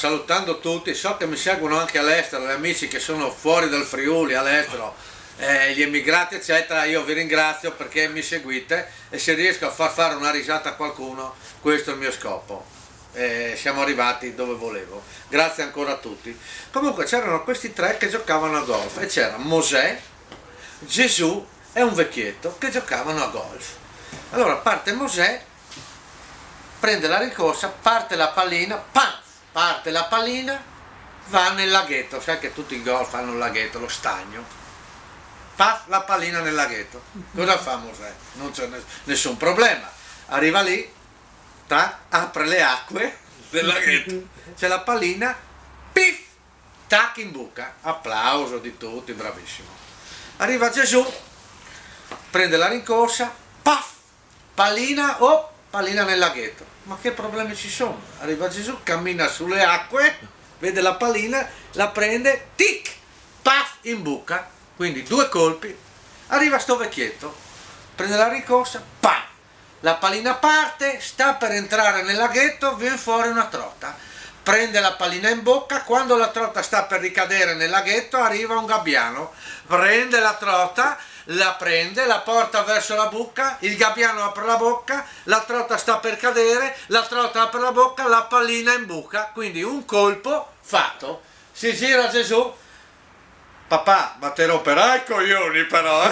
salutando tutti, so che mi seguono anche all'estero, gli amici che sono fuori dal Friuli, all'estero, gli emigrati eccetera, io vi ringrazio perché mi seguite e se riesco a far fare una risata a qualcuno, questo è il mio scopo. Siamo arrivati dove volevo. Grazie ancora a tutti. Comunque c'erano questi tre che giocavano a golf e c'era Mosè, Gesù e un vecchietto che giocavano a golf. Allora parte Mosè, prende la rincorsa, parte la pallina, pam! Parte la pallina, va nel laghetto, sai che tutti i golf hanno un laghetto, lo stagno. Paf, la pallina nel laghetto. Cosa fa Mosè? Non c'è nessun problema. Arriva lì, apre le acque del laghetto, c'è la pallina, pif, tac in buca, applauso di tutti, bravissimo. Arriva Gesù, prende la rincorsa, paf, pallina, pallina nel laghetto. Ma che problemi ci sono? Arriva Gesù, cammina sulle acque, vede la pallina, la prende, tic, paf, in buca, quindi 2 colpi. Arriva sto vecchietto, prende la rincorsa, pam, la pallina parte, sta per entrare nel laghetto, viene fuori una trota, prende la pallina in bocca, quando la trota sta per ricadere nel laghetto arriva un gabbiano, prende la trota, la prende, la porta verso la buca, il gabbiano apre la bocca, la trota sta per cadere, la trota apre la bocca, la pallina in buca, quindi un colpo fatto. Si gira Gesù, papà, ma te romperai i coglioni però.